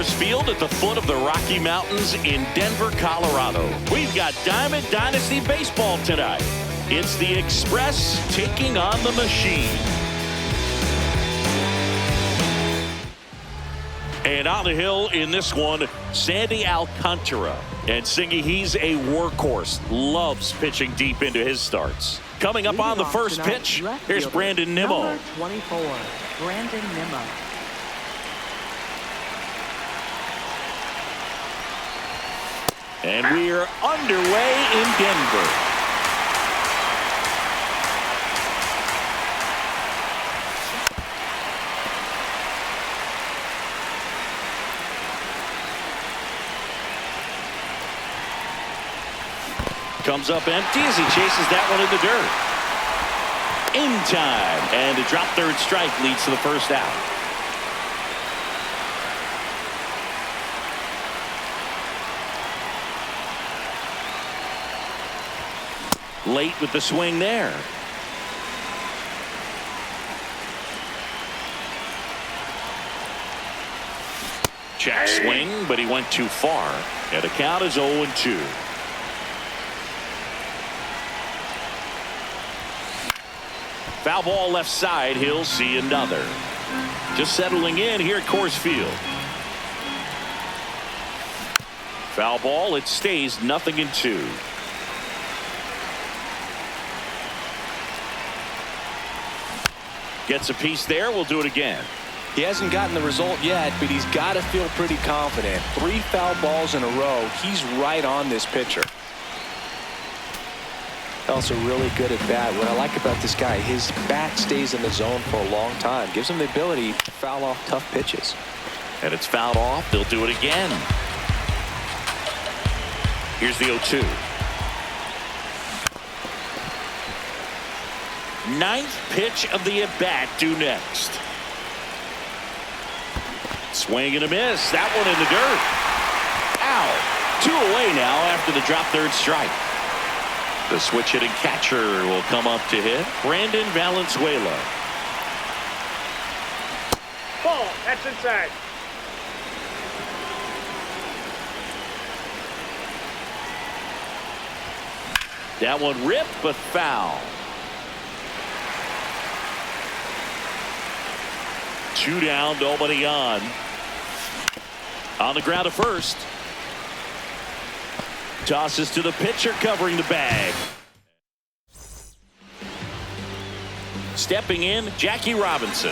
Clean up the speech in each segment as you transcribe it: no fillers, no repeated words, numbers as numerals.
Coors Field at the foot of the Rocky Mountains in Denver, Colorado. We've got Diamond Dynasty Baseball tonight. It's the Express taking on the Machine. And on the hill in this one, Sandy Alcantara. And Singy, he's a workhorse. Loves pitching deep into his starts. Coming up on the first pitch, here's Brandon Nimmo. Number 24, Brandon Nimmo. And we're underway in Denver. Comes up empty as he chases that one in the dirt. In time. And a drop third strike leads to the first out. Late with the swing there. Check swing, but he went too far. And the count is 0-2. Foul ball left side. He'll see another. Just settling in here at Coors Field. Foul ball. It stays 0-2. Gets a piece there. We'll do it again. He hasn't gotten the result yet, but he's got to feel pretty confident. 3 foul balls in a row. He's right on this pitcher. Also really good at bat. What I like about this guy, his bat stays in the zone for a long time. Gives him the ability to foul off tough pitches. And it's fouled off. They'll do it again. Here's the 0-2. Ninth pitch of the at-bat due next. Swing and a miss. That one in the dirt. Ow. 2 away now after the drop third strike. The switch hitting catcher will come up to hit. Brandon Valenzuela. Ball. That's inside. That one ripped but foul. 2 down, nobody on. On the ground at first. Tosses to the pitcher covering the bag. Stepping in, Jackie Robinson.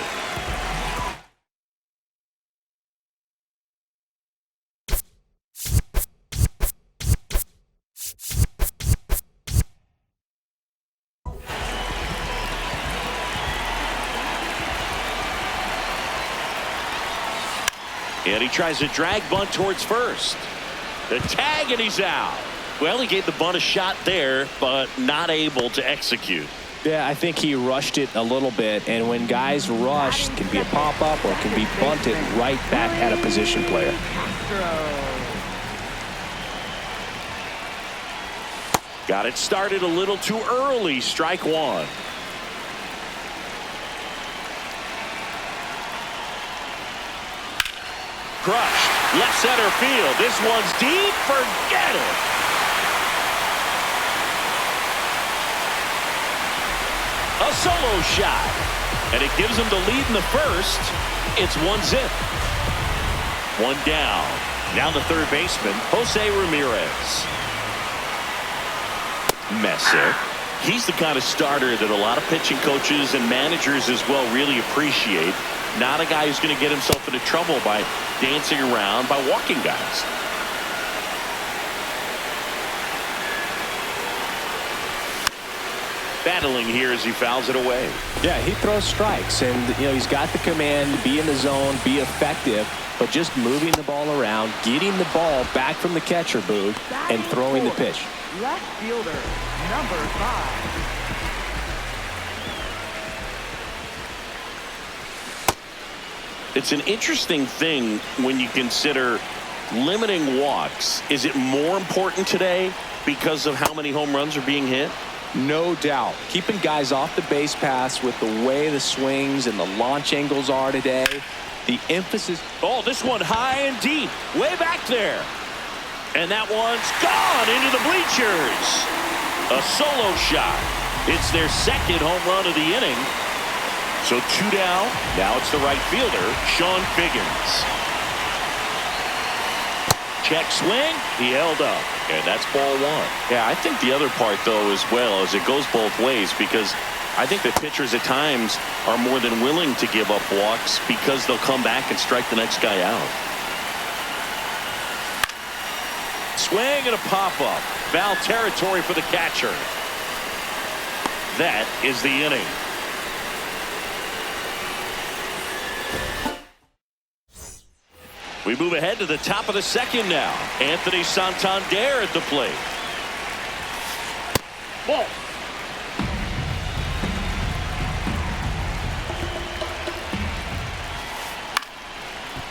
And he tries a drag bunt towards first. The tag, and he's out. Well, he gave the bunt a shot there, but not able to execute. Yeah, I think he rushed it a little bit, and when guys rush, it can be a pop-up or it can be bunted right back at a position player. Got it started a little too early. Strike one. Crushed. Left center field. This one's deep. Forget it. A solo shot. And it gives him the lead in the first. It's 1-0. 1 down. Now the third baseman, Jose Ramirez. Messer. He's the kind of starter that a lot of pitching coaches and managers as well really appreciate. Not a guy who's going to get himself into trouble by dancing around, by walking guys. Battling here as he fouls it away. Yeah, he throws strikes, and he's got the command to be in the zone, be effective, but just moving the ball around, getting the ball back from the catcher booth, and throwing the pitch. Left fielder, number 5. It's an interesting thing when you consider limiting walks. Is it more important today because of how many home runs are being hit? No doubt. Keeping guys off the base paths with the way the swings and the launch angles are today, The emphasis. Oh, this one high and deep, way back there. And that one's gone into the bleachers. A solo shot. It's their second home run of the inning. So 2 down. Now it's the right fielder, Sean Figgins. Check swing. He held up. And that's ball 1. Yeah, I think the other part, though, as well, is it goes both ways, because I think that pitchers at times are more than willing to give up walks because they'll come back and strike the next guy out. Swing and a pop-up. Foul territory for the catcher. That is the inning. We move ahead to the top of the second now. Anthony Santander at the plate. Ball.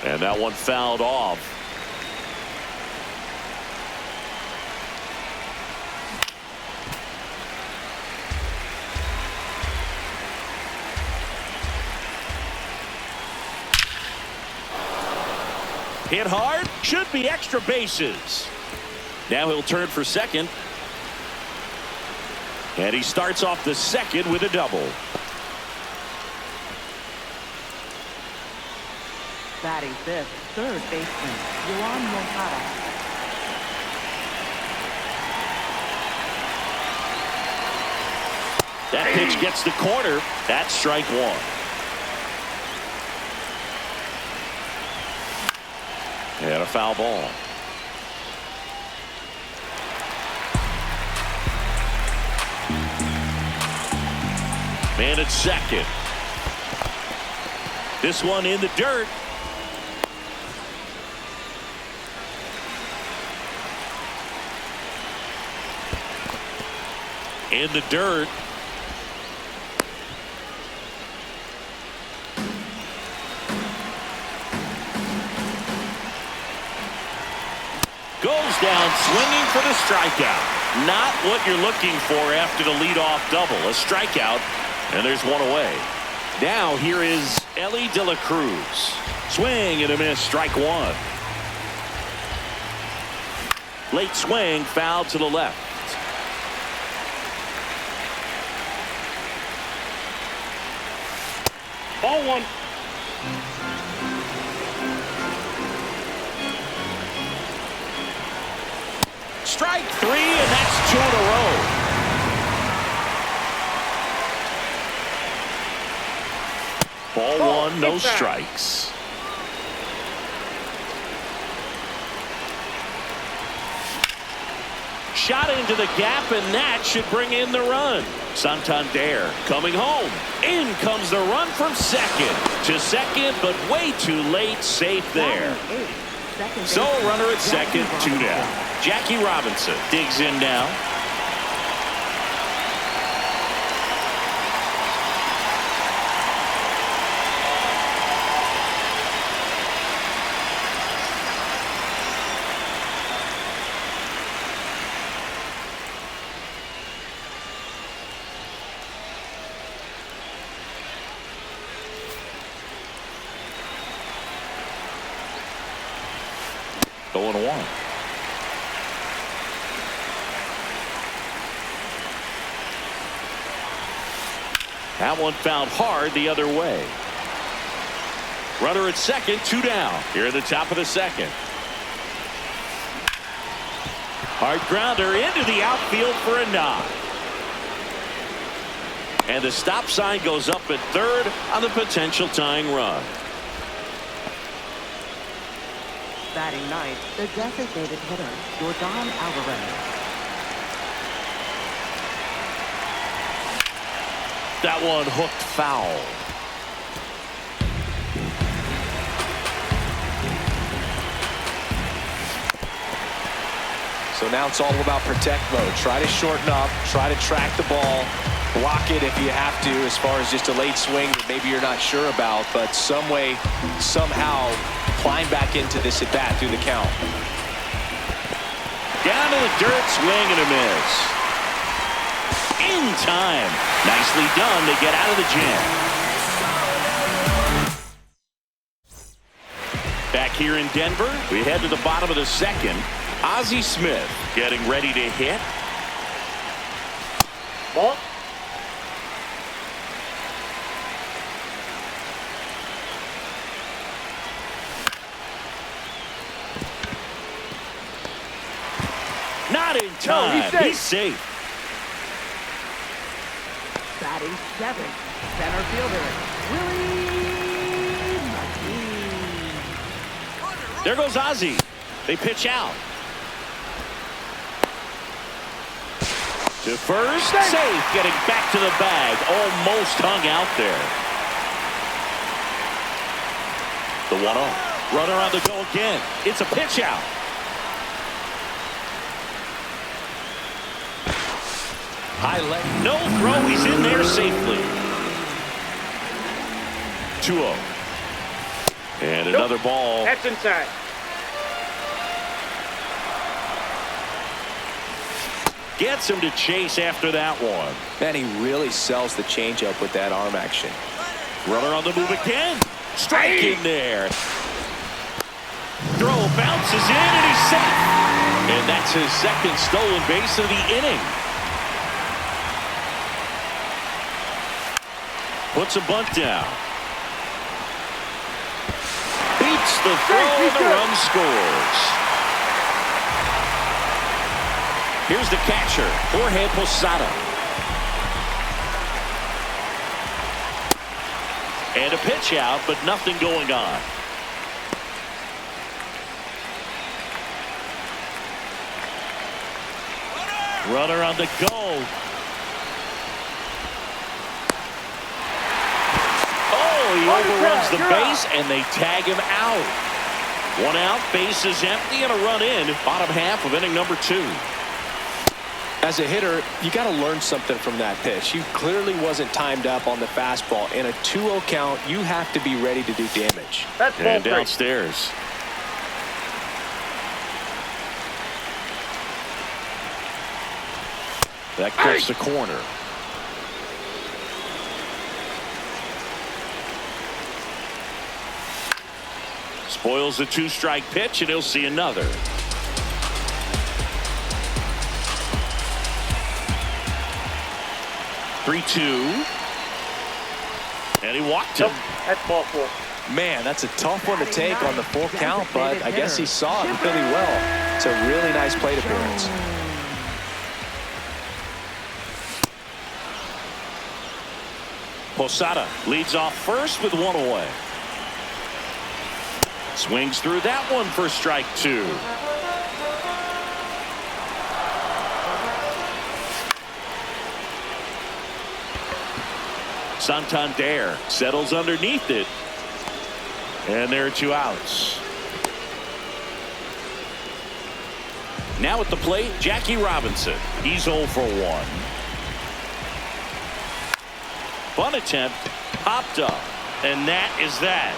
And that one fouled off. Hit hard, should be extra bases. Now he'll turn for second. And he starts off the second with a double. Batting fifth, third baseman, Yoan Moncada. That pitch gets the corner. That's strike 1. And a foul ball. Man at second. This one in the dirt. In the dirt. Goes down swinging for the strikeout. Not what you're looking for after the leadoff double. A strikeout, and there's one away. Now here is Ellie De La Cruz. Swing and a miss, strike 1. Late swing, foul to the left. Ball 1. Strike 3, and that's 2 in a row. Ball 1, no strikes. Shot into the gap, and that should bring in the run. Santander coming home. In comes the run from second to second, but way too late. Safe there. So runner at second, 2 down. Jackie Robinson digs in now. Going 1. That one found hard the other way. Runner at second, 2 down. Here at the top of the second. Hard grounder into the outfield for a nod. And the stop sign goes up at third on the potential tying run. Batting ninth, the designated hitter, Jordan Alvarez. That one hooked foul. So now it's all about protect mode. Try to shorten up, try to track the ball, block it if you have to, as far as just a late swing that maybe you're not sure about, but some way, somehow climb back into this at bat through the count. Down to the dirt, swing and a miss. In time. Nicely done to get out of the jam. Back here in Denver, we head to the bottom of the second. Ozzie Smith getting ready to hit. Ball. Not in time. No, he's safe. Batting seventh, center fielder, Willie McGee. There goes Ozzie. They pitch out. To first, safe, getting back to the bag. Almost hung out there. The 1-0. Runner on the go again. It's a pitch out. High leg. No throw. He's in there safely. 2-0. And another ball. That's inside. Gets him to chase after that one. Man, he really sells the changeup with that arm action. Runner on the move again. Strike in there. Throw bounces in and he's safe. And that's his second stolen base of the inning. Puts a bunt down. Beats the throw and the run scores. Here's the catcher, Jorge Posada. And a pitch out, but nothing going on. Runner on the go. Oh, he overruns the base, and they tag him out. 1 out, base is empty, and a run in. Bottom half of inning number 2. As a hitter, you got to learn something from that pitch. He clearly wasn't timed up on the fastball. In a 2-0 count, you have to be ready to do damage. That's ball And three. downstairs. That cuts the corner. Spoils the 2-strike pitch, and he'll see another. Three-two. And he walked him. Nope. That's ball 4. Man, that's a tough one to take on the full count, but I guess he saw it really well. It's a really nice plate appearance. Posada leads off first with 1 away. Swings through that one for strike 2. Santander settles underneath it. And there are 2 outs. Now at the plate, Jackie Robinson. He's 0 for 1. Bunt attempt popped up. And that is that.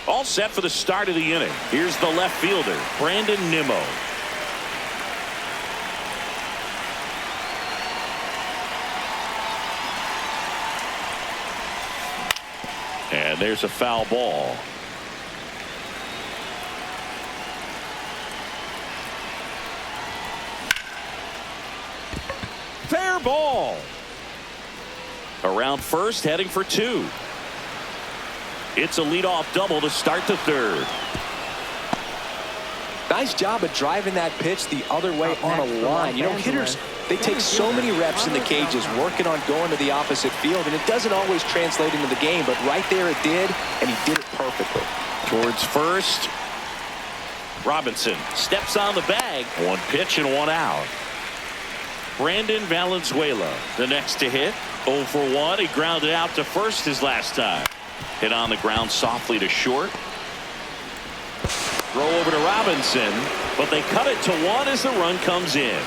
All set for the start of the inning. Here's the left fielder, Brandon Nimmo. And there's a foul ball. Fair ball. Around first, heading for 2. It's a leadoff double to start the third. Nice job of driving that pitch the other way on a line. You know, hitters, they take so many reps in the cages working on going to the opposite field, and it doesn't always translate into the game, but right there it did, and he did it perfectly. Towards first. Robinson steps on the bag. 1 pitch and 1 out. Brandon Valenzuela, the next to hit. 0 for 1. He grounded out to first his last time. Hit on the ground softly to short. Throw over to Robinson, but they cut it to 1 as the run comes in.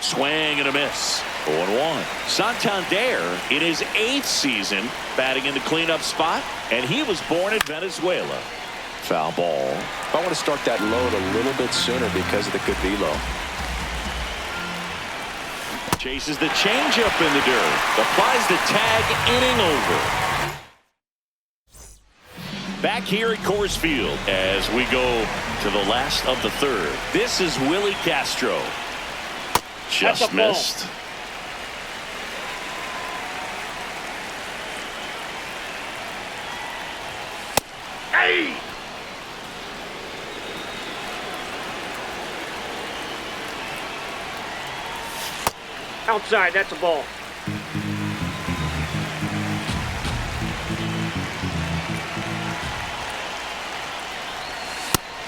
Swing and a miss. 0-1. Santander in his 8th season batting in the cleanup spot, and he was born in Venezuela. Foul ball. I want to start that load a little bit sooner because of the good velo. Chases the changeup in the dirt. Applies the tag, inning over. Back here at Coors Field as we go to the last of the third. This is Willie Castro. Just missed. Hey! Outside, that's a ball.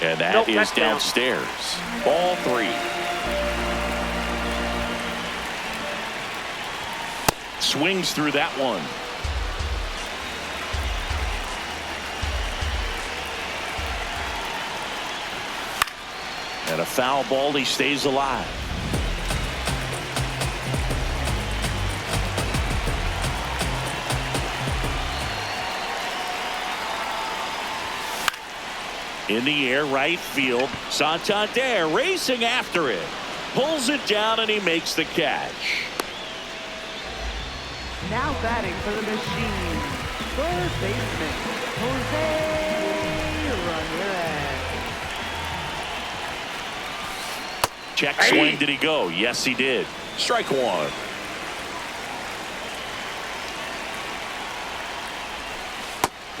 And that is downstairs. Ball 3. Swings through that one. And a foul ball. He stays alive. In the air, right field. Santander racing after it. Pulls it down and he makes the catch. Now batting for the machine, first baseman, Jose Ramirez. Check swing. Did he go? Yes, he did. Strike one.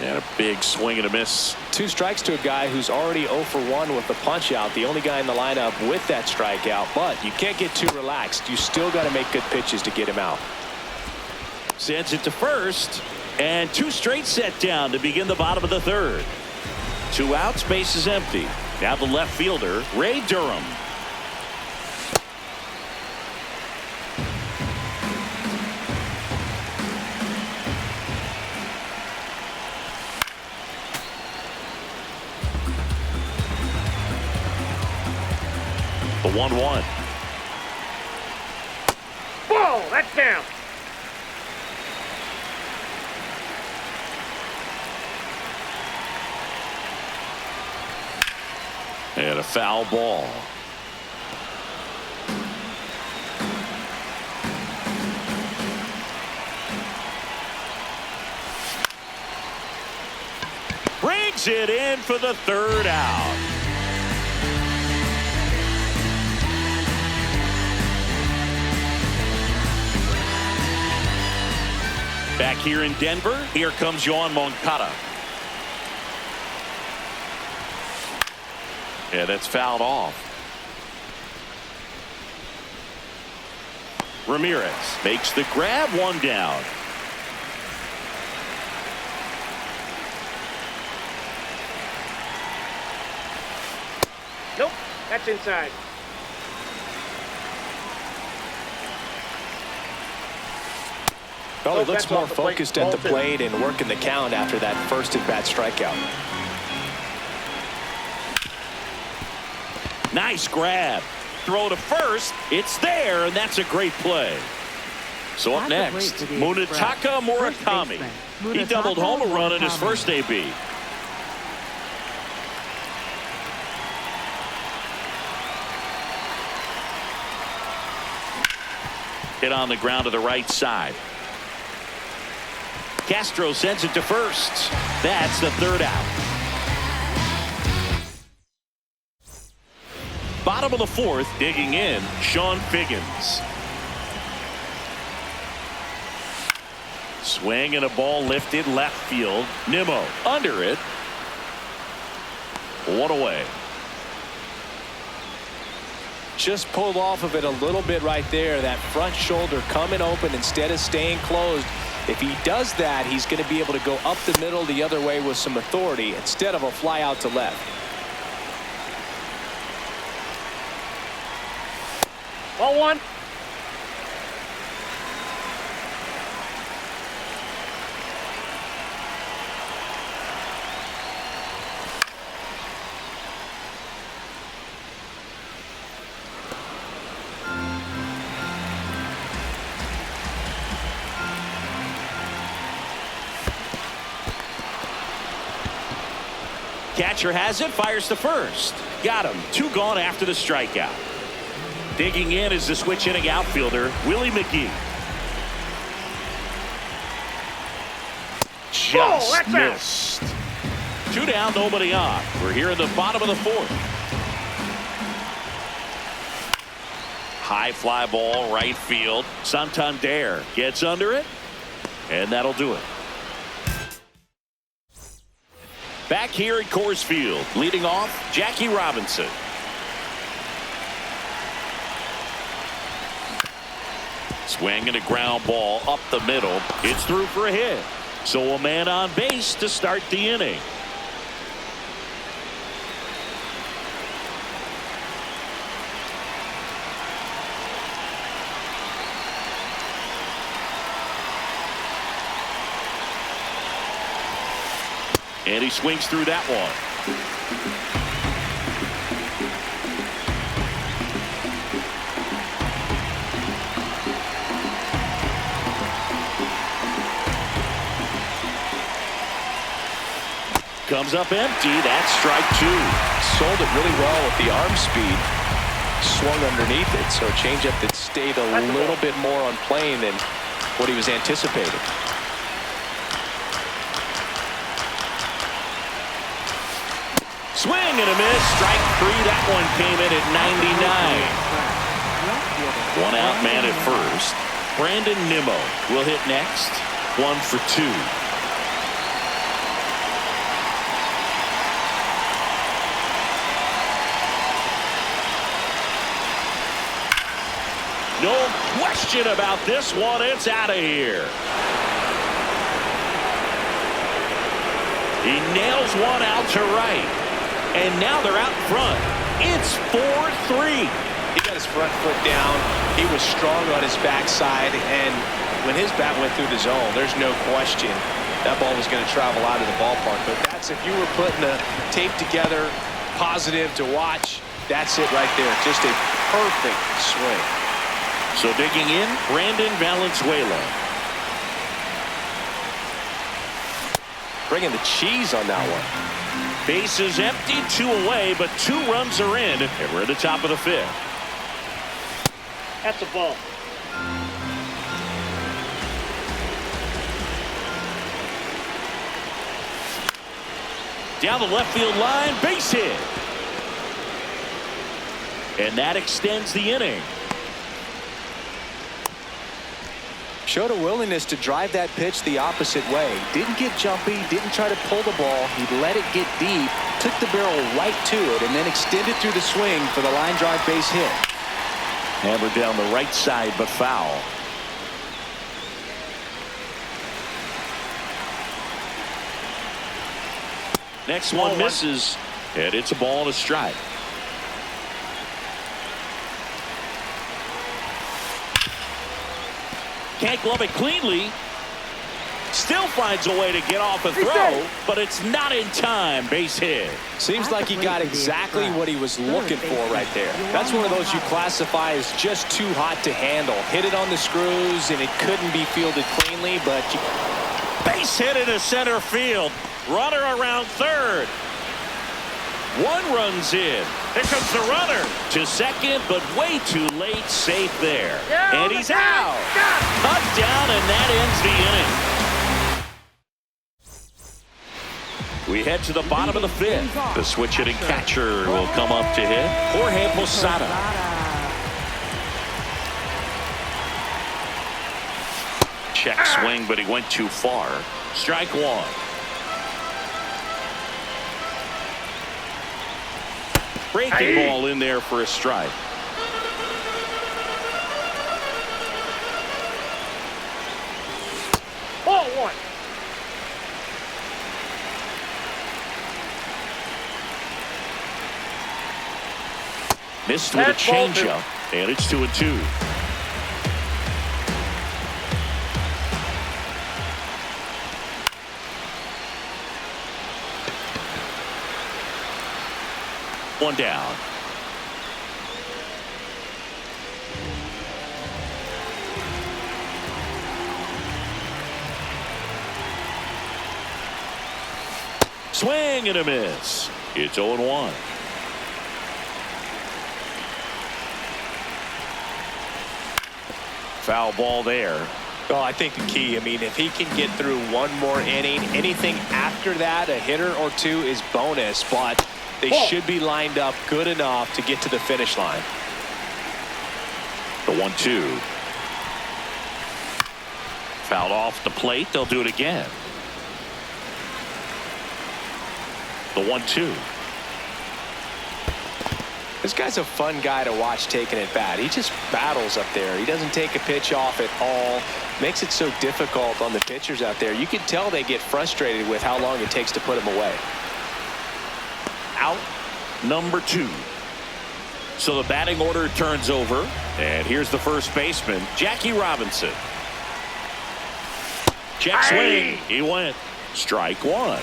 And a big swing and a miss. 2 strikes to a guy who's already 0 for 1 with the punch out. The only guy in the lineup with that strikeout. But you can't get too relaxed. You still got to make good pitches to get him out. Sends it to first. And 2 straight set down to begin the bottom of the third. 2 outs, base is empty. Now the left fielder, Ray Durham. The 1-1. Ball, that's down. And a foul ball. Brings it in for the 3rd out. Back here in Denver, here comes Yoan Moncada. Yeah, that's fouled off. Ramirez makes the grab, 1 down. Nope, that's inside. Well, he looks more focused at the plate and working the count after that first at-bat strikeout. Nice grab. Throw to first. It's there, and that's a great play. So up next, Munetaka Murakami. He doubled home a run in his first AB. Hit on the ground to the right side. Castro sends it to first. That's the 3rd out. Bottom of the 4th, digging in, Sean Figgins. Swing and a ball lifted left field. Nimmo under it. 1 away. Just pulled off of it a little bit right there. That front shoulder coming open instead of staying closed. If he does that, he's going to be able to go up the middle the other way with some authority instead of a fly out to left. Ball 1. Catcher has it, fires to first. Got him. 2 gone after the strikeout. Digging in is the switch hitting outfielder, Willie McGee. Just that's out. missed. 2 down, nobody on. We're here in the bottom of the 4th. High fly ball, right field. Santander gets under it, and that'll do it. Back here at Coors Field, leading off, Jackie Robinson. Swing and a ground ball up the middle. It's through for a hit. So a man on base to start the inning. And he swings through that one. Comes up empty. That's strike 2. Sold it really well with the arm speed. Swung underneath it, so a changeup that stayed a little bit more on plane than what he was anticipating. Swing and a miss. Strike 3. That one came in at 99. 1 out man at first. Brandon Nimmo will hit next. 1 for 2. No question about this one. It's out of here. He nails one out to right. And now they're out in front. It's 4-3. He got his front foot down. He was strong on his backside. And when his bat went through the zone, there's no question that ball was going to travel out of the ballpark. But that's, if you were putting the tape together, positive to watch, that's it right there. Just a perfect swing. So digging in, Brandon Valenzuela. Bringing the cheese on that one. Base is empty, 2 away, but 2 runs are in, and we're at the top of the 5th. That's a ball. Down the left field line, base hit. And that extends the inning. Showed a willingness to drive that pitch the opposite way. Didn't get jumpy, didn't try to pull the ball. He let it get deep, took the barrel right to it, and then extended through the swing for the line drive base hit. Hammered down the right side, but foul. Next one misses, and it's a ball and a strike. Can't glove it cleanly. Still finds a way to get off a throw, but it's not in time. Base hit. Seems like he got exactly what he was looking for right there. That's one of those you classify as just too hot to handle. Hit it on the screws, and it couldn't be fielded cleanly, but base hit into center field. Runner around third. 1 runs in. Here comes the runner to second, but way too late. Safe there. And he's out. Cut down, and that ends the inning. We head to the bottom of the 5th. The switch hitting catcher will come up to hit. Jorge Posada. Check swing, but he went too far. Strike 1. Breaking ball in there for a strike. Ball 1. Missed with a changeup, and it's 2-2. One down. Swing and a miss. It's 0-1. Foul ball there. Well, I think the key, if he can get through one more inning, anything after that, a hitter or two is bonus, but they should be lined up good enough to get to the finish line. The 1-2. Fouled off the plate. They'll do it again. The 1-2. This guy's a fun guy to watch taking at bat. He just battles up there. He doesn't take a pitch off at all. Makes it so difficult on the pitchers out there. You can tell they get frustrated with how long it takes to put him away. Out number 2. So the batting order turns over. And here's the first baseman, Jackie Robinson. Check swing. He went. Strike 1.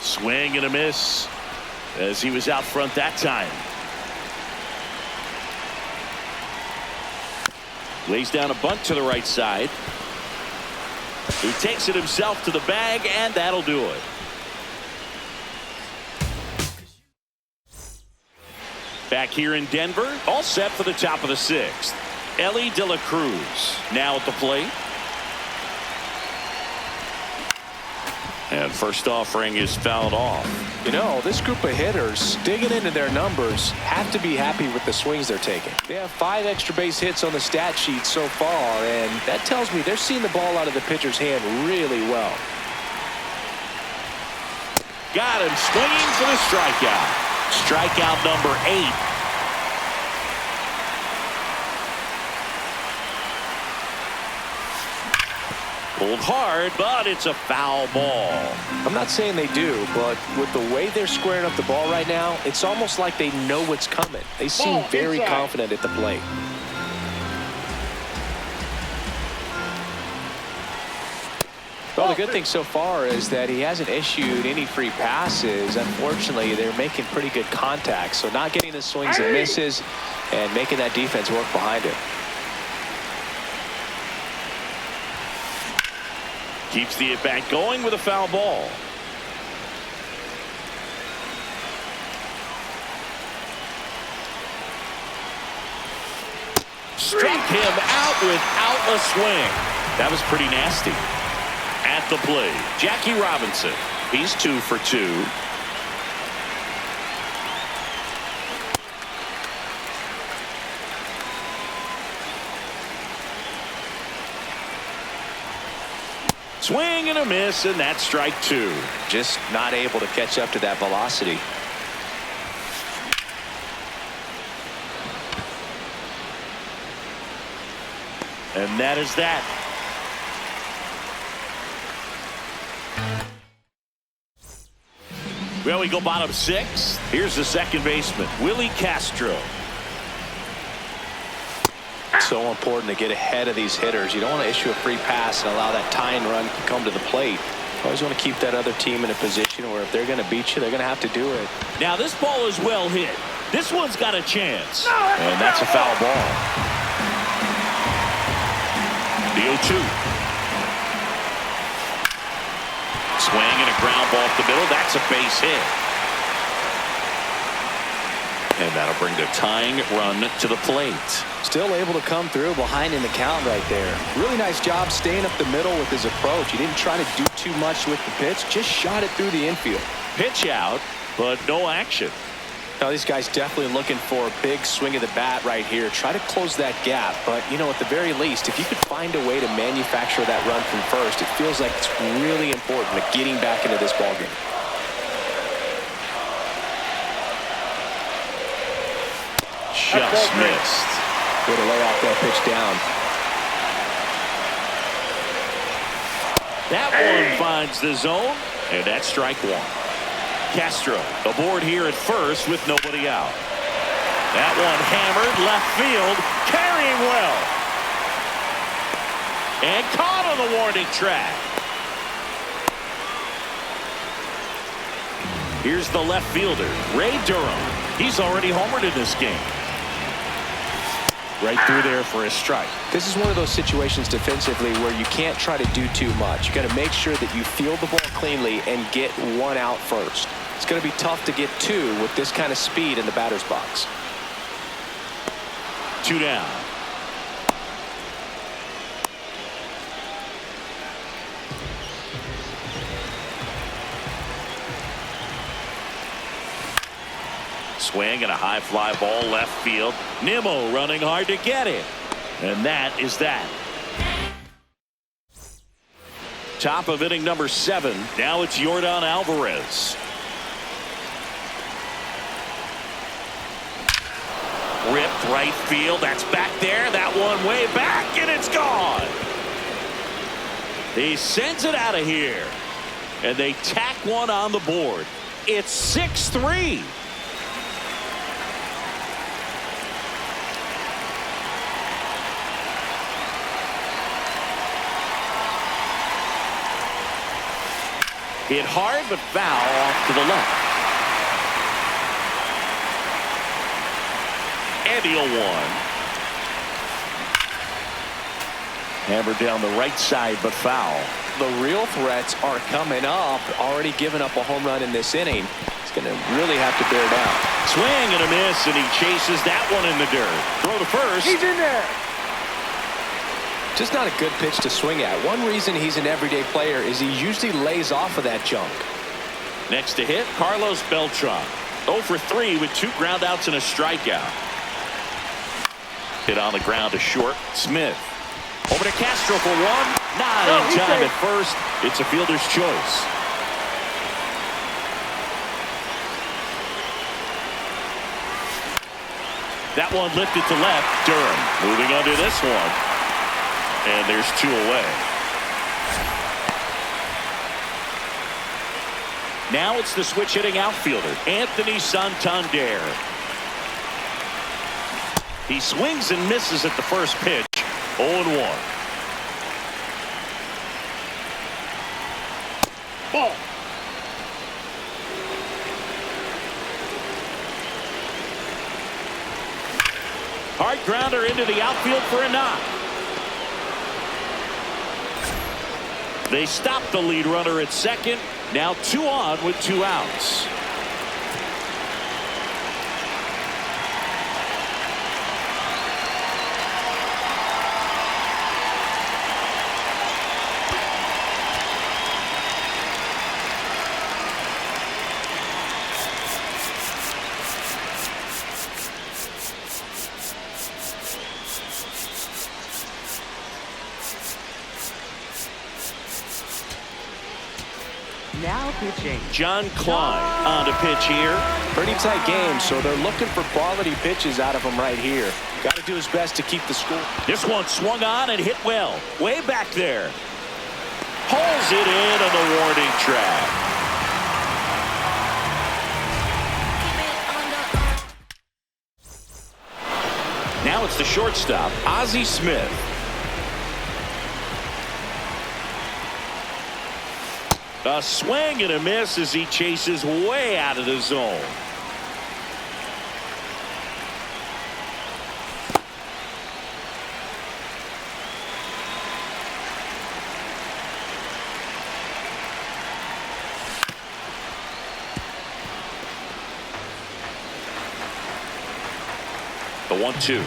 Swing and a miss as he was out front that time. Lays down a bunt to the right side. He takes it himself to the bag, and that'll do it. Back here in Denver, all set for the top of the 6th. Ellie De La Cruz now at the plate. And first offering is fouled off. This group of hitters, digging into their numbers, have to be happy with the swings they're taking. They have 5 extra base hits on the stat sheet so far, and that tells me they're seeing the ball out of the pitcher's hand really well. Got him swinging for the strikeout. Strikeout number 8. Pulled hard, but it's a foul ball. I'm not saying they do, but with the way they're squaring up the ball right now, it's almost like they know what's coming. They seem very confident at the plate. Well, the good thing so far is that he hasn't issued any free passes. Unfortunately, they're making pretty good contact, so not getting the swings and misses and making that defense work behind it. Keeps the at-bat going with a foul ball. Struck him out without a swing. That was pretty nasty. At the plate, Jackie Robinson. He's 2 for 2. Swing and a miss, and that's strike 2. Just not able to catch up to that velocity. And that is that. Well, we go bottom 6. Here's the second baseman, Willie Castro. So important to get ahead of these hitters. You don't want to issue a free pass and allow that tying run to come to the plate. You always want to keep that other team in a position where if they're going to beat you, they're going to have to do it. Now this ball is well hit. This one's got a chance. And that's a foul ball. The 0-2. Swing and a ground ball up the middle. That's a base hit. And that'll bring the tying run to the plate. Still able to come through behind in the count right there. Really nice job staying up the middle with his approach. He didn't try to do too much with the pitch. Just shot it through the infield. Pitch out, but no action. Now these guys definitely looking for a big swing of the bat right here. Try to close that gap. But, at the very least, if you could find a way to manufacture that run from first, it feels like it's really important to getting back into this ballgame. Just missed. Way to lay off that pitch down. That one finds the zone, and that's strike 1. Castro aboard here at first with nobody out. That one hammered left field, carrying well. And caught on the warning track. Here's the left fielder, Ray Durham. He's already homered in this game. Right through there for a strike. This is one of those situations defensively where you can't try to do too much. You got to make sure that you field the ball cleanly and get one out first. It's going to be tough to get 2 with this kind of speed in the batter's box. 2 down. Swing and a high fly ball left field. Nimmo running hard to get it. And that is that. Top of inning number 7. Now it's Yordan Alvarez. Ripped right field. That's back there. That one way back, and it's gone. He sends it out of here. And they tack one on the board. It's 6-3. Hit hard, but foul off to the left. And he'll one. Hammered down the right side, but foul. The real threats are coming up. Already given up a home run in this inning. He's going to really have to bear down. Swing and a miss, and he chases that one in the dirt. Throw to first. He's in there. Just not a good pitch to swing at. One reason he's an everyday player is he usually lays off of that junk. Next to hit, Carlos Beltran. 0 for 3 with 2 groundouts and a strikeout. Hit on the ground to short. Smith. Over to Castro for 1. Not in time at first. It's a fielder's choice. That one lifted to left. Durham moving under this one. And there's 2 away. Now it's the switch hitting outfielder, Anthony Santander. He swings and misses at the first pitch. 0-1. Ball. Hard grounder into the outfield for a knock. They stop the lead runner at second. Now 2 on with 2 outs. Now pitching. John Klein on to pitch here. Pretty tight game, so they're looking for quality pitches out of him right here. Got to do his best to keep the score. This one swung on and hit well. Way back there. Pulls it in on the warning track. Now it's the shortstop, Ozzie Smith. A swing and a miss as he chases way out of the zone. The 1-2.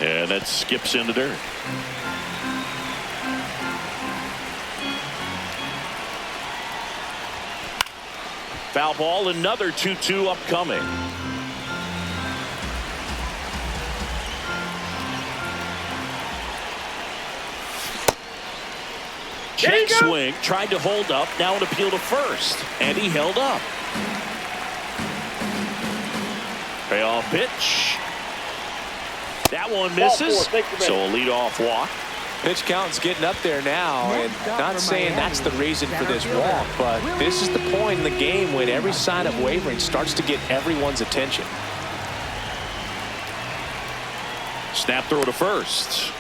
And that skips in the dirt. Foul ball, another 2-2 upcoming. Check swing, tried to hold up, now an appeal to first, and he held up. Payoff pitch. That one misses, so a leadoff walk. Pitch count's getting up there now, and not saying that's the reason for this walk, but this is the point in the game when every sign of wavering starts to get everyone's attention. Snap throw to first.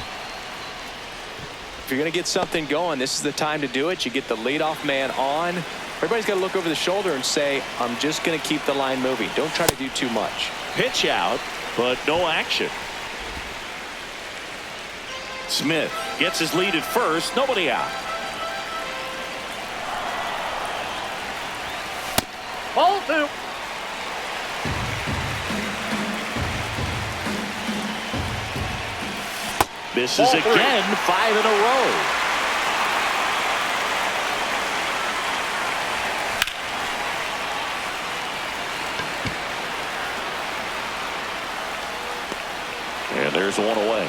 If you're going to get something going, this is the time to do it. You get the leadoff man on. Everybody's got to look over the shoulder and say, I'm just going to keep the line moving. Don't try to do too much. Pitch out, but no action. Smith gets his lead at first. Nobody out. Ball 2. Misses Ball 3. again, 5 in a row. And there's one away.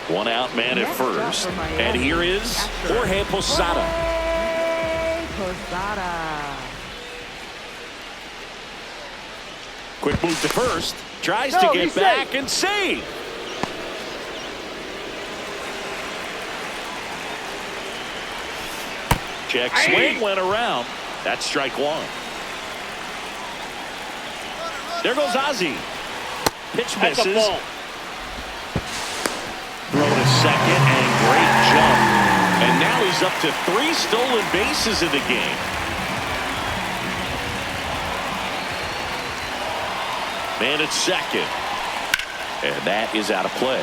One out man at Next up first. for Miami, And here is catcher, Jorge Posada. Jorge Posada. Quick move to first. Tries No, to get he's back safe. and save. Check swing went around. That's strike one. There goes Ozzie. Pitch That's a misses. ball. Throw to second and great jump. And now he's up to 3 stolen bases in the game. Man at second. And that is out of play.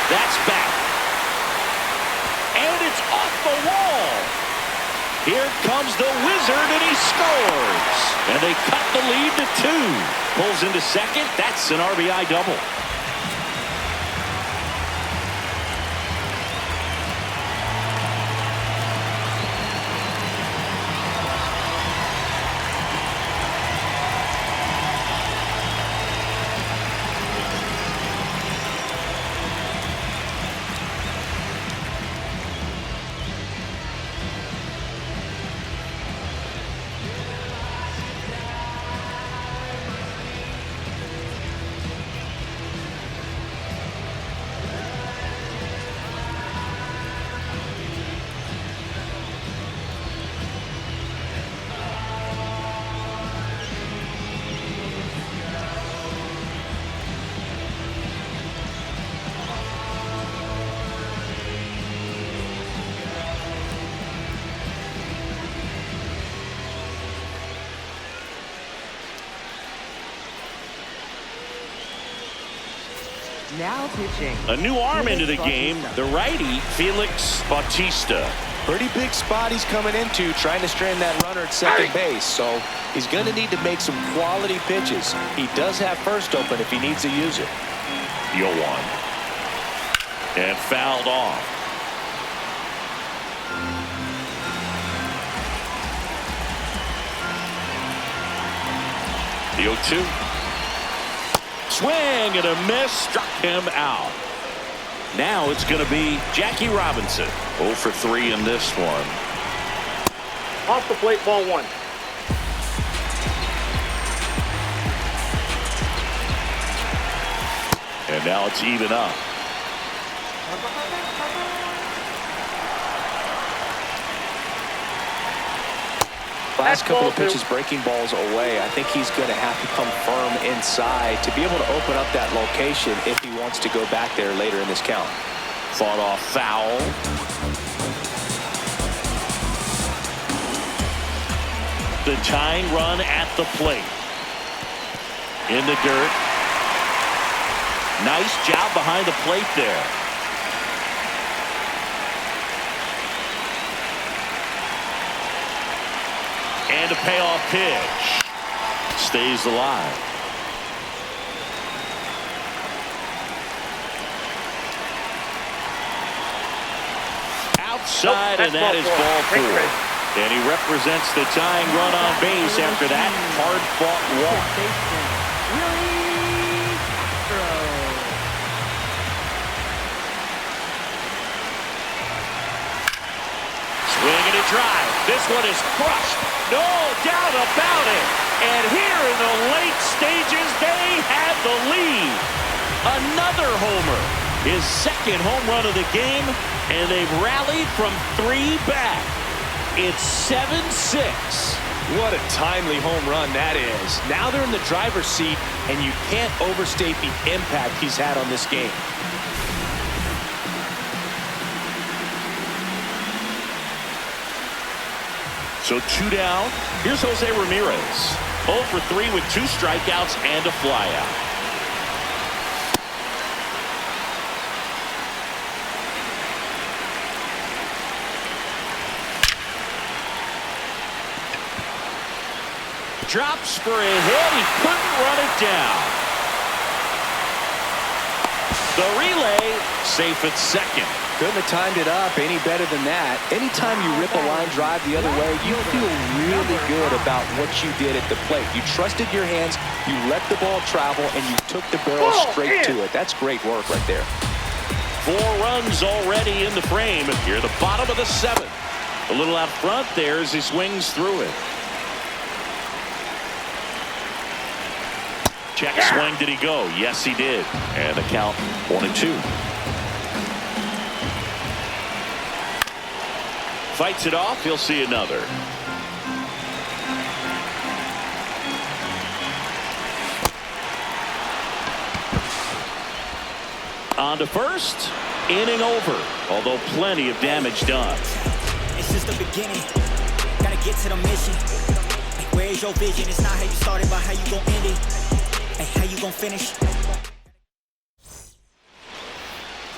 That's back. And it's off the wall. Here comes the Wizard, and he scores. And they cut the lead to 2. Pulls into second. That's an RBI double. Now pitching. A new arm into the Felix game. Bautista. The righty, Felix Bautista. Pretty big spot he's coming into, trying to strand that runner at second base. So he's going to need to make some quality pitches. He does have first open if he needs to use it. 0-1. And fouled off. The 0-2. Swing and a miss. Struck him out. Now it's going to be Jackie Robinson. 0 for 3 in this one. Off the plate, ball 1. And now it's even up. Last couple of ball 2. pitches breaking balls away. I think he's going to have to come firm inside to be able to open up that location if he wants to go back there later in this count. Fought off foul. The tying run at the plate. In the dirt. Nice job behind the plate there. And a payoff pitch. Stays alive. Outside, Nope, and that is that's ball ball 4. 4. And he represents the tying run on base after that hard-fought walk. Baseman, Willie Castro. Swing and a drive. This one is crushed. No doubt about it. And here in the late stages, they had the lead. Another homer. His second home run of the game, and they've rallied from 3 back. It's 7-6. What a timely home run that is. Now they're in the driver's seat, and you can't overstate the impact he's had on this game. So 2 down. Here's Jose Ramirez. 0 for 3 with 2 strikeouts and a flyout. Drops for a hit. He couldn't run it down. The relay safe at second. Couldn't have timed it up any better than that. Anytime you rip a line drive the other way, you feel really good about what you did at the plate. You trusted your hands, you let the ball travel, and you took the barrel straight to it. That's great work right there. 4 runs already in the frame. Here at the bottom of the 7th. A little out front there as he swings through it. Check swing. Did he go? Yes, he did. And the count 1-2. Fights it off. He'll see another. On to first. Inning over. Although plenty of damage done. It's just the beginning. Gotta get to the mission. Where's your vision? It's not how you started, but how you gon' end it. Hey, how you gon' finish?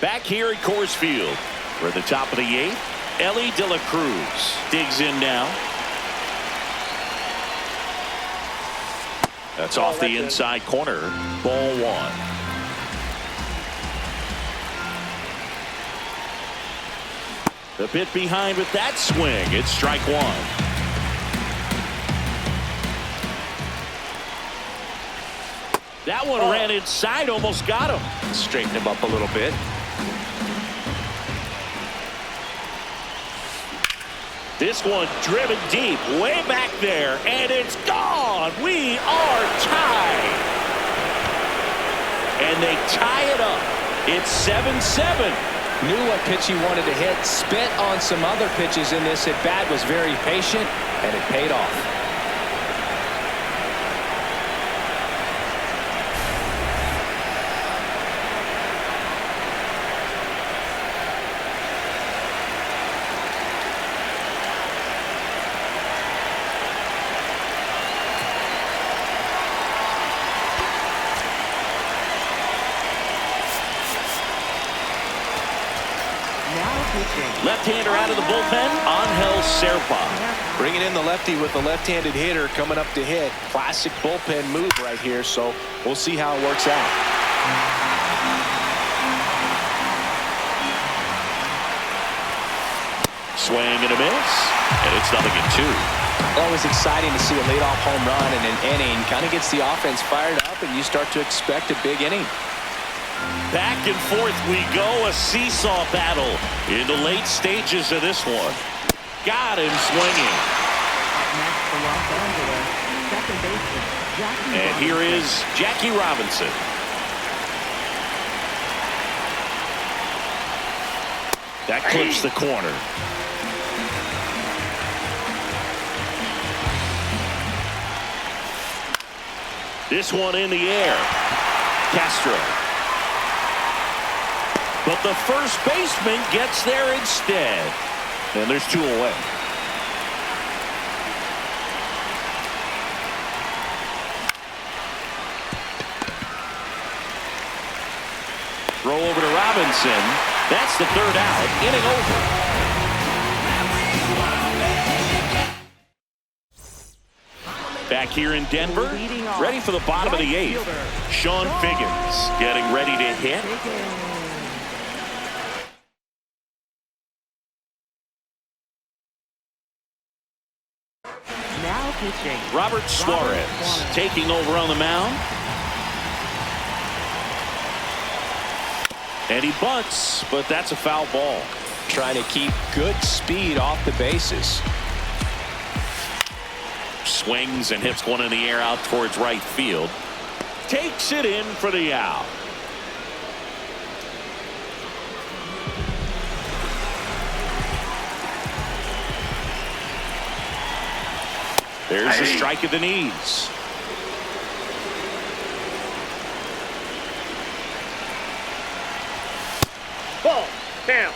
Back here at Coors Field. We're at the top of the 8th. Ellie De La Cruz digs in now. That's off the inside corner. Ball 1. The bit behind with that swing. It's strike 1. That one ran inside, almost got him. Straighten him up a little bit. This one driven deep, way back there, and it's gone. We are tied. And they tie it up. It's 7-7. Knew what pitch he wanted to hit. Spent on some other pitches in this at bat. Was very patient, and it paid off. Left-hander out of the bullpen, Angel Serpa. Bringing in the lefty with the left-handed hitter coming up to hit. Classic bullpen move right here, so we'll see how it works out. Swing and a miss, and it's 0-2. Always exciting to see a leadoff home run in an inning. Kind of gets the offense fired up, and you start to expect a big inning. Back and forth we go, a seesaw battle in the late stages of this one. Got him swinging. Next for Los Angeles, second baseman, Jackie And here is Jackie Robinson. That clips the corner. This one in the air. Castro. But the first baseman gets there instead. And there's 2 away. Throw over to Robinson. That's the 3rd out. Inning over. Back here in Denver, ready for the bottom of the 8th. Sean Figgins getting ready to hit. Now pitching. Robert Suarez taking over on the mound. And he bunts, but that's a foul ball. Trying to keep good speed off the bases. Swings and hits one in the air out towards right field. Takes it in for the out. There's a strike at the knees. Ball. Down.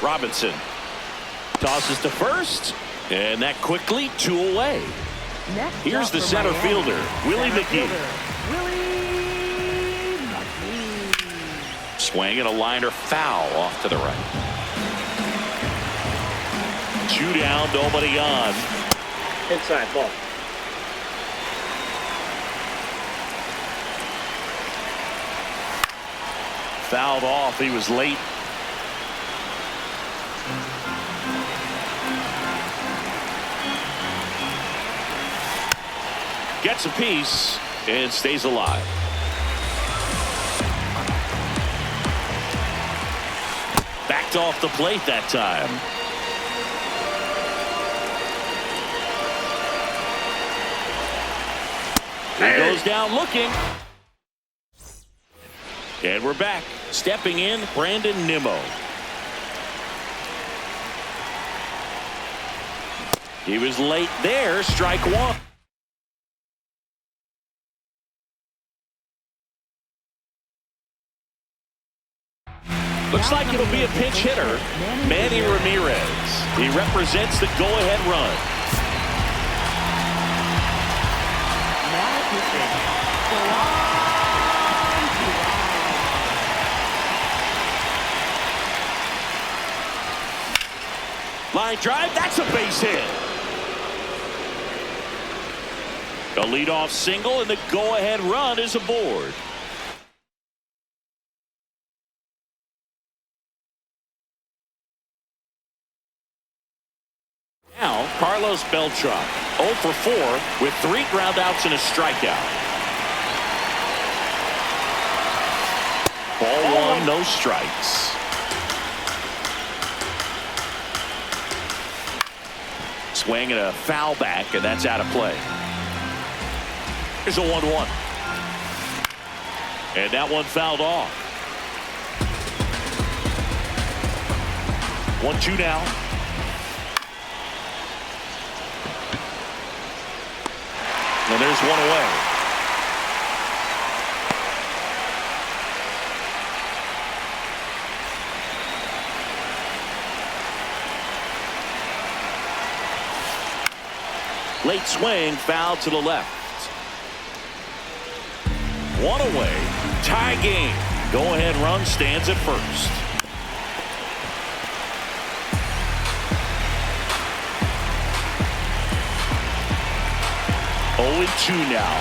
Robinson tosses to first, and that quickly 2 away. Next Here's up the for center Miami, fielder, Willie center McGee. fielder, Willie McGee. Swing and a liner foul off to the right. 2 down, nobody on. Inside ball. Fouled off. He was late. Gets a piece and stays alive. Backed off the plate that time. He goes down looking. And we're back. Stepping in, Brandon Nimmo. He was late there. Strike one. Looks like it'll be a pinch hitter, Manny Ramirez. He represents the go-ahead run. Now pitching. Line drive, that's a base hit. A leadoff single, and the go-ahead run is aboard. Now, Carlos Beltran, 0 for 4 with 3 groundouts and a strikeout. Ball 1, no strikes. Swing and a foul back, and that's out of play. Here's a 1-1. And that one fouled off. 1-2 now. And there's one away. Late swing, foul to the left. One away. Tie game. Go-ahead run stands at first. Oh, 2 now.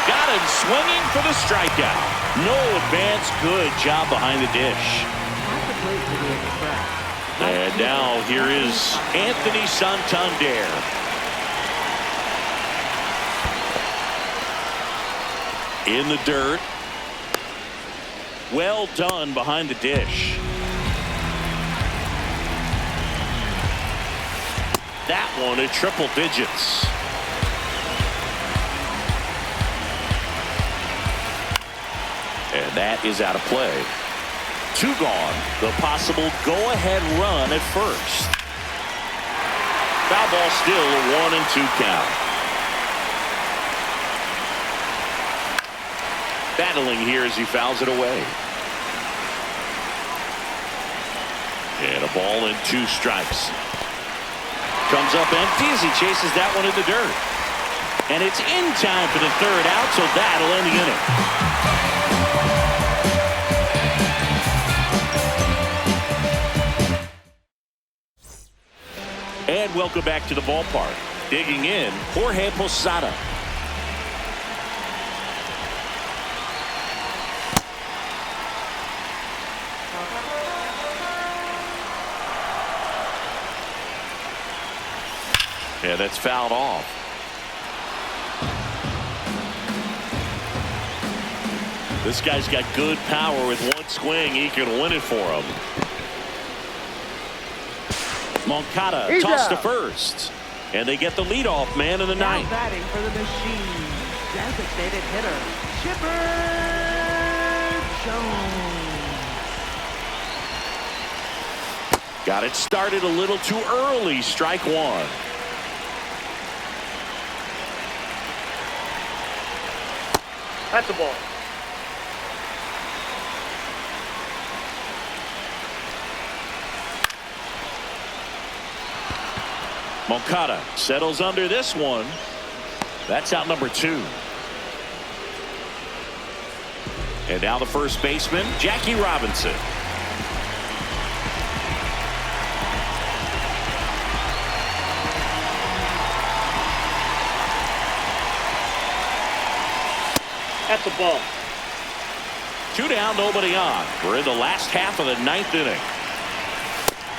Got him swinging for the strikeout. No advance. Good job behind the dish. At the plate for the Express. And now here is Anthony Santander. In the dirt. Well done behind the dish. That one at triple digits. And that is out of play. 2 gone. The possible go-ahead run at first. Foul ball still a 1-2 count. Battling here as he fouls it away. And a ball and 2 strikes. Comes up empty as he chases that one in the dirt. And it's in time for the 3rd out, so that'll end the inning. And welcome back to the ballpark. Digging in, Jorge Posada. Yeah, that's fouled off. This guy's got good power. With one swing, he can win it for him. Moncada tossed to first. And they get the leadoff man in the Now 9th. batting for the machine. Designated hitter, Chipper Jones. Got it started a little too early. Strike 1. That's a ball. Moncada settles under this one. That's out number 2. And now the first baseman, Jackie Robinson. At the ball. 2 down, nobody on. We're in the last half of the 9th inning.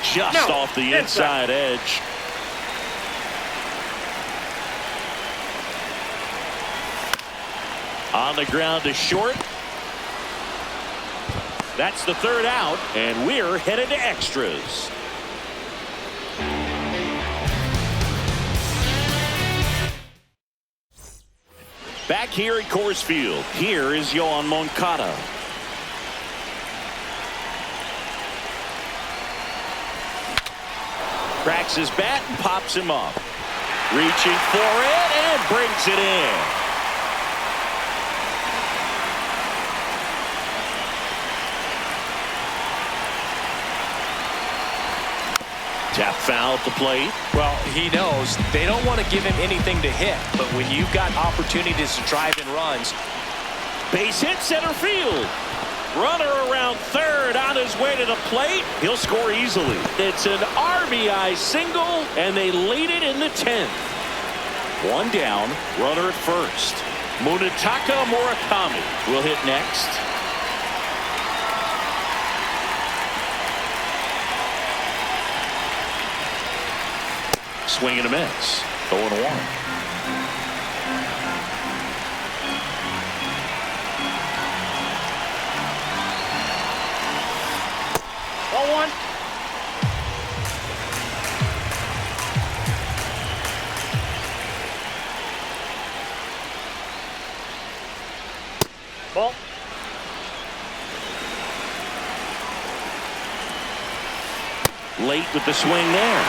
Just off the inside edge. On the ground to short. That's the 3rd out, and we're headed to extras. Back here at Coors Field, here is Yoan Moncada. Cracks his bat and pops him up. Reaching for it and brings it in. Tap foul at the plate. Well, he knows they don't want to give him anything to hit, but when you've got opportunities to drive in runs. Base hit center field. Runner around third on his way to the plate. He'll score easily. It's an RBI single, and they lead it in the 10th. 1 down, runner at first. Munetaka Murakami will hit next. Swing and a miss. 0-1. Ball. Late with the swing there.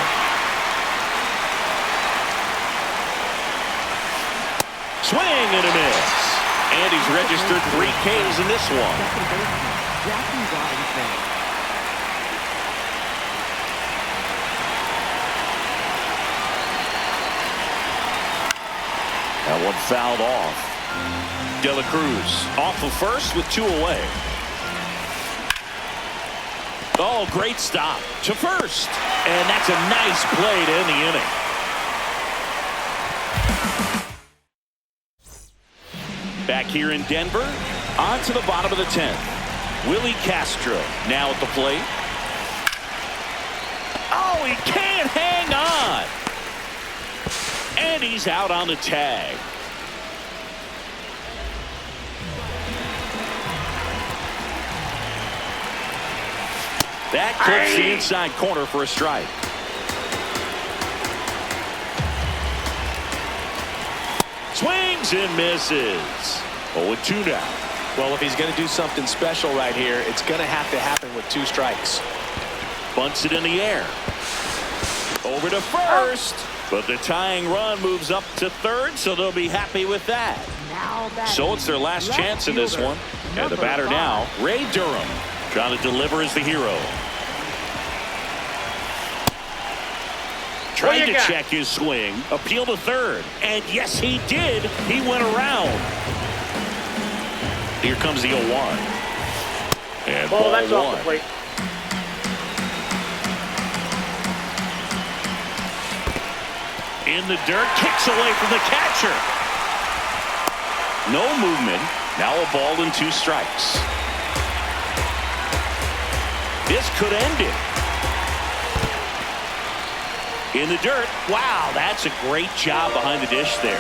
Swing and a miss. And he's registered 3 Ks in this one. Second baseman, Jackie Robinson. That one fouled off. De La Cruz off of first with 2 away. Oh, great stop to first. And that's a nice play to end the inning. Back here in Denver, on to the bottom of the 10th. Willie Castro now at the plate. Oh, he can't hang on. And he's out on the tag. That clips the inside corner for a strike. Swings and misses. 0-2 now. Well, if he's going to do something special right here, it's going to have to happen with 2 strikes. Bunts it in the air. Over to first. But the tying run moves up to third, so they'll be happy with that. So it's their last chance in this one. And the batter now, Ray Durham, trying to deliver as the hero. Tried to check his swing, appeal to third, and yes, he did. He went around. Here comes the 0-1. And ball that's 1. off the plate. In the dirt, kicks away from the catcher. No movement. Now a ball and 2 strikes. This could end it. In the dirt. Wow, that's a great job behind the dish there.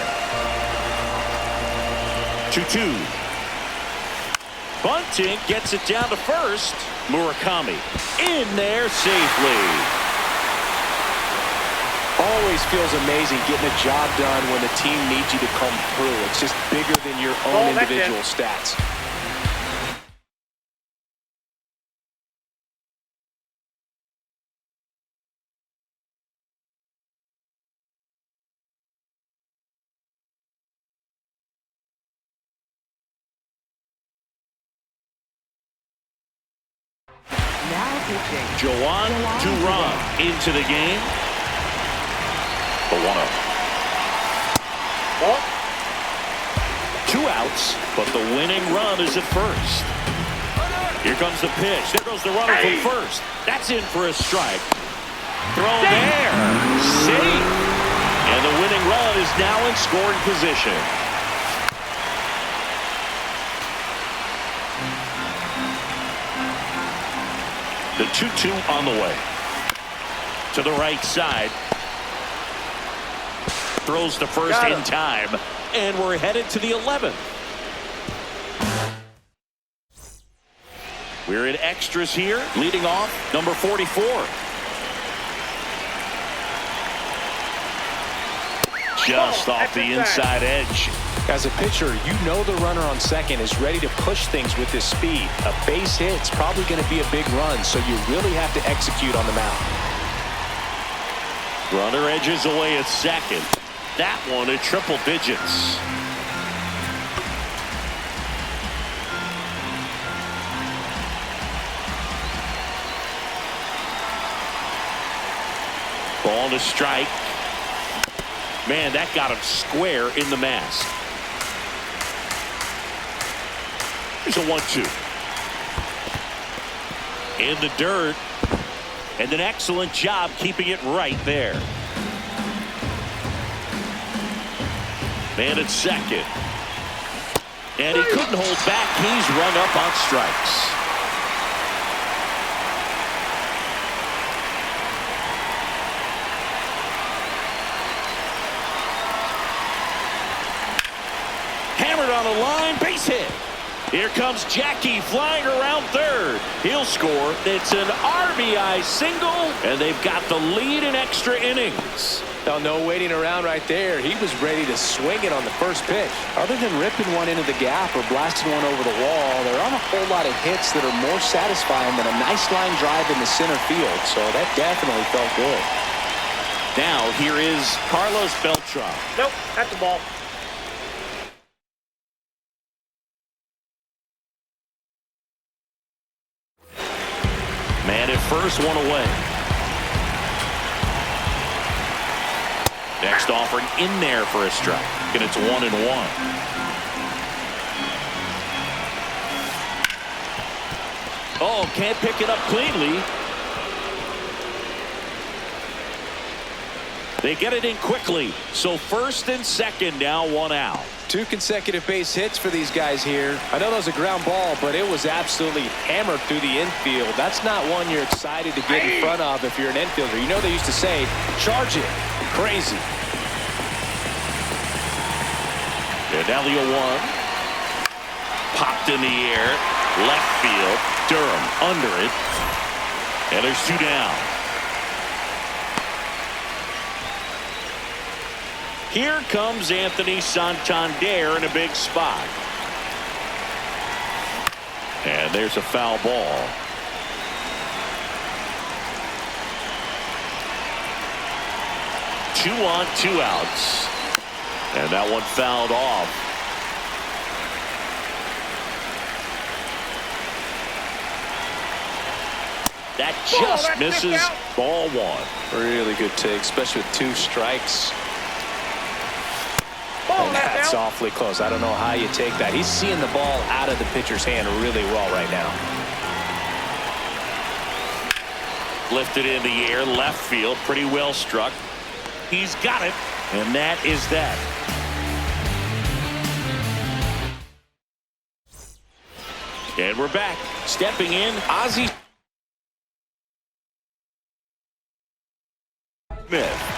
2-2. Bunting gets it down to first. Murakami in there safely. Always feels amazing getting a job done when the team needs you to come through. It's just bigger than your own individual stats. Now pitching. Joan Duran into the game. The 1-0. Ball. 2 outs, but the winning run is at first. Here comes the pitch. There goes the runner from first. That's in for a strike. Throw there. Safe. And the winning run is now in scoring position. The 2-2 on the way. To the right side. Throws to first in time. And we're headed to the 11th. We're in extras here. Leading off, number 44. Just off the inside edge. As a pitcher, you know the runner on second is ready to push things with his speed. A base hit's probably going to be a big run, so you really have to execute on the mound. Runner edges away at second. That one at triple digits. Ball to strike. Man, that got him square in the mask. Here's a 1-2. In the dirt. And an excellent job keeping it right there. Man at second. And he couldn't hold back. He's run up on strikes. Hammered on the line, base hit. Here comes Jackie flying around third. He'll score. It's an RBI single, and they've got the lead in extra innings. Now, no waiting around right there. He was ready to swing it on the first pitch. Other than ripping one into the gap or blasting one over the wall, there aren't a whole lot of hits that are more satisfying than a nice line drive in the center field, so that definitely felt good. Now, here is Carlos Beltran. Nope, that's the ball. Man at first, one away. Next offering in there for a strike. And it's 1-1. Oh, can't pick it up cleanly. They get it in quickly. So first and second now, 1 out. 2 consecutive base hits for these guys here. I know that was a ground ball, but it was absolutely hammered through the infield. That's not one you're excited to get in front of if you're an infielder. You know they used to say, charge it. Crazy. And now the 0-1. Popped in the air. Left field. Durham under it. And there's 2 down. Here comes Anthony Santander in a big spot. And there's a foul ball. Two on, 2 outs. And that one fouled off. That just misses. Ball 1. Really good take, especially with 2 strikes. And that's awfully close. I don't know how you take that. He's seeing the ball out of the pitcher's hand really well right now. Lifted in the air, left field, pretty well struck. He's got it, and that is that. And we're back. Stepping in, Ozzie Smith.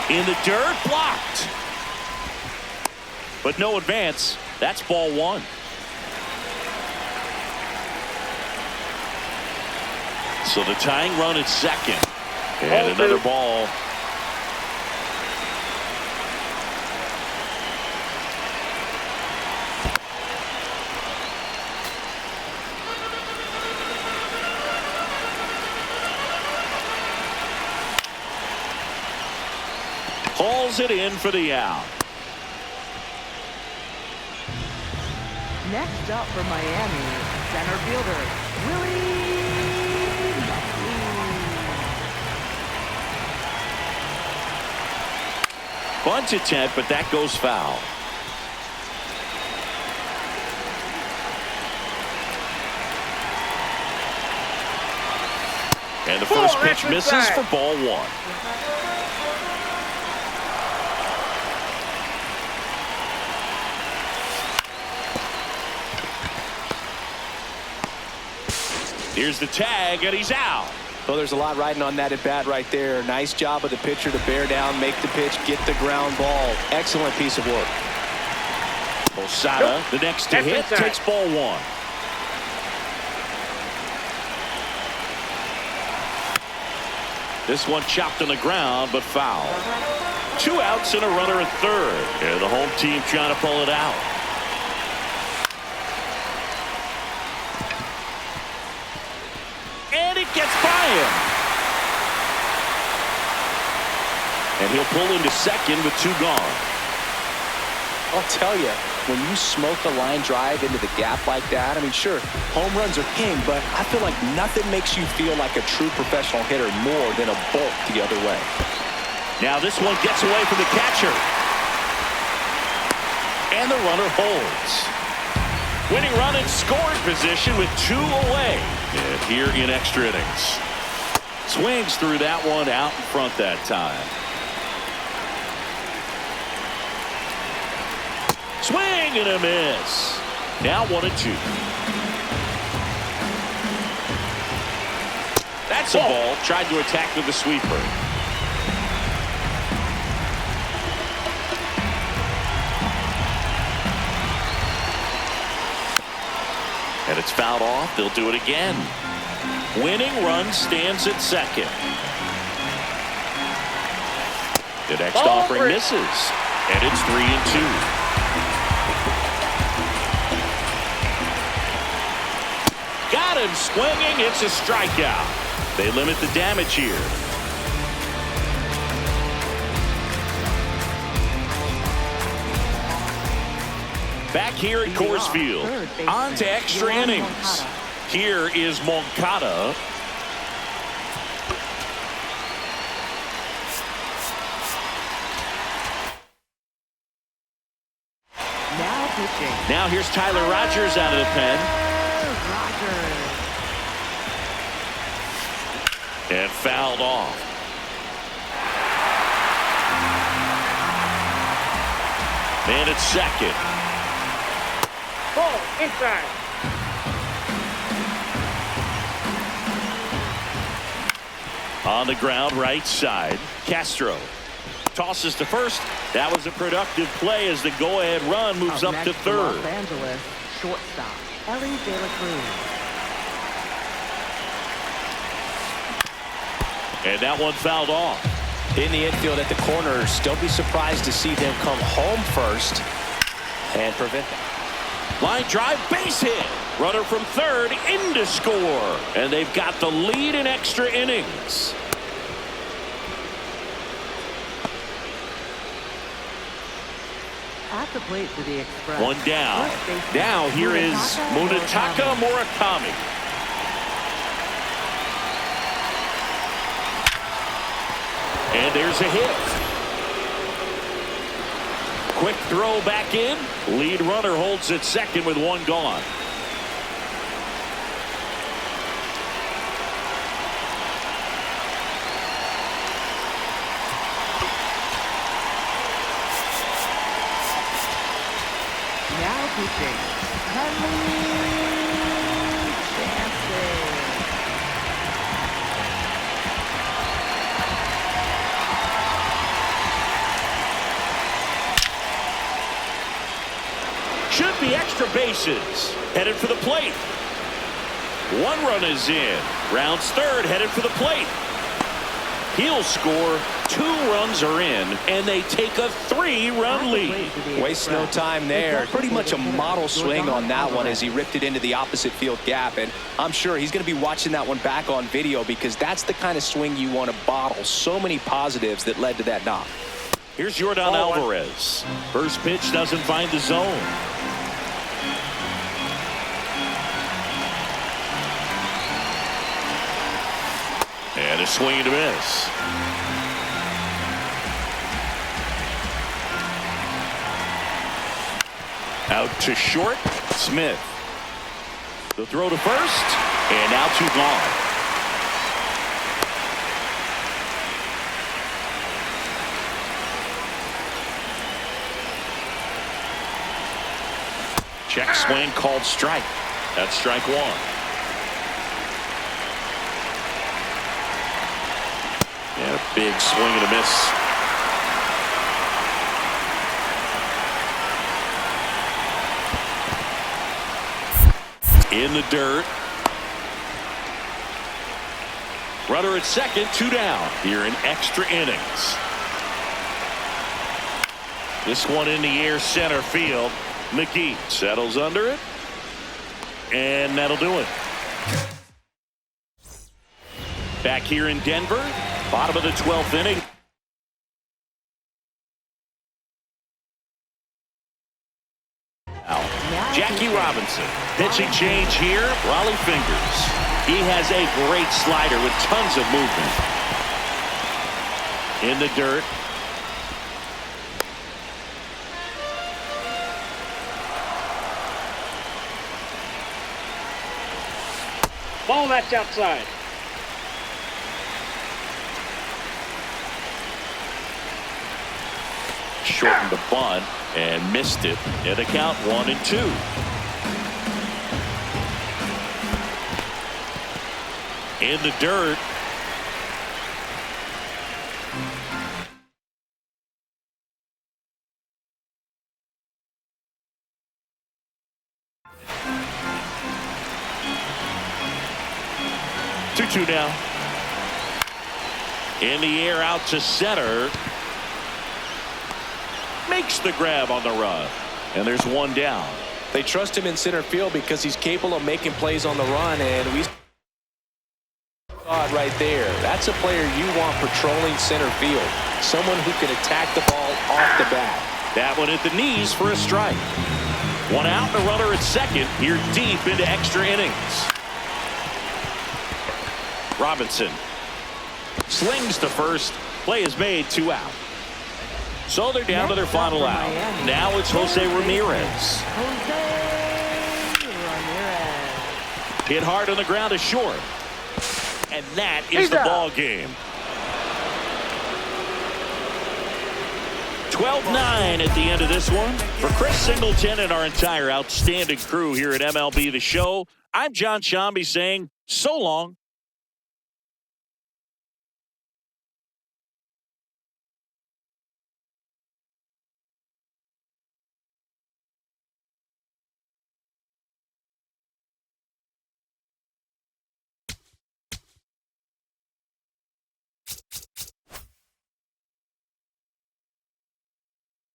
In the dirt, blocked. But no advance. That's ball 1. So the tying run at second. And another ball. Hauls it in for the out. Next up for Miami, center fielder, Willie McNeil. Bunt attempt, but that goes foul. And the first pitch misses for ball one. Here's the tag, and he's out. Well, there's a lot riding on that at bat right there. Nice job of the pitcher to bear down, make the pitch, get the ground ball. Excellent piece of work. Posada, the next to hit, takes ball one. This one chopped on the ground, but foul. 2 outs and a runner at third. And the home team trying to pull it out. And it gets by him. And he'll pull into second with 2 gone. I'll tell you, when you smoke a line drive into the gap like that, I mean, sure, home runs are king, but I feel like nothing makes you feel like a true professional hitter more than a bolt the other way. Now this one gets away from the catcher. And the runner holds. Winning run in scoring position with 2 away. And here in extra innings. Swings through that one out in front that time. Swing and a miss. Now 1-2. That's a ball. Tried to attack with the sweeper. And it's fouled off. They'll do it again. Winning run stands at second. The next offering misses. And it's 3-2. Got him swinging. It's a strikeout. They limit the damage here. Back here at Coors Field. On to extra innings. Here is Moncada. Now pitching. Now here's Tyler Rogers out of the pen. And fouled off. And it's second. Ball inside. On the ground, right side. Castro tosses to first. That was a productive play as the go-ahead run moves up to third. Los Angeles shortstop Ellie De La Cruz. And that one fouled off. In the infield at the corners, don't be surprised to see them come home first and prevent that. Line drive, base hit. Runner from third in to score. And they've got the lead in extra innings. At the plate for the Express. One down. Now here is Munetaka Murakami. And there's a hit. Quick throw back in. Lead runner holds at second with 1 gone. Now pitching. Should be extra bases. Headed for the plate. 1 run is in. Rounds third, headed for the plate. He'll score. 2 runs are in, and they take a 3-run lead. Waste no time there. Pretty much a model swing on that one as he ripped it into the opposite field gap. And I'm sure he's going to be watching that one back on video because that's the kind of swing you want to bottle. So many positives that led to that knock. Here's Jordan Alvarez. First pitch doesn't find the zone. And a swing and a miss. Out to short. Smith. The throw to first. And now two gone. Check swing called strike. That's strike one. And a big swing and a miss. In the dirt. Runner at second, two down here in extra innings. This one in the air, center field. McGee settles under it, and that'll do it. Back here in Denver, bottom of the 12th inning. Jackie Robinson. Pitching change here. Raleigh fingers. He has a great slider with tons of movement. In the dirt. Ball, that's outside. Shortened the bunt and missed it. And the count 1-2. In the dirt. Two now. In the air out to center. Makes the grab on the run. And there's one down. They trust him in center field because he's capable of making plays on the run, and we saw it right there. That's a player you want patrolling center field. Someone who can attack the ball off the bat. That one at the knees for a strike. One out, the runner at second here deep into extra innings. Robinson slings to first. Play is made, two out. So they're down to their final out. Now it's Jose Ramirez. Hit hard on the ground to short. And that is the ball game. 12-9 at the end of this one. For Chris Singleton and our entire outstanding crew here at MLB The Show, I'm John Shambi saying so long.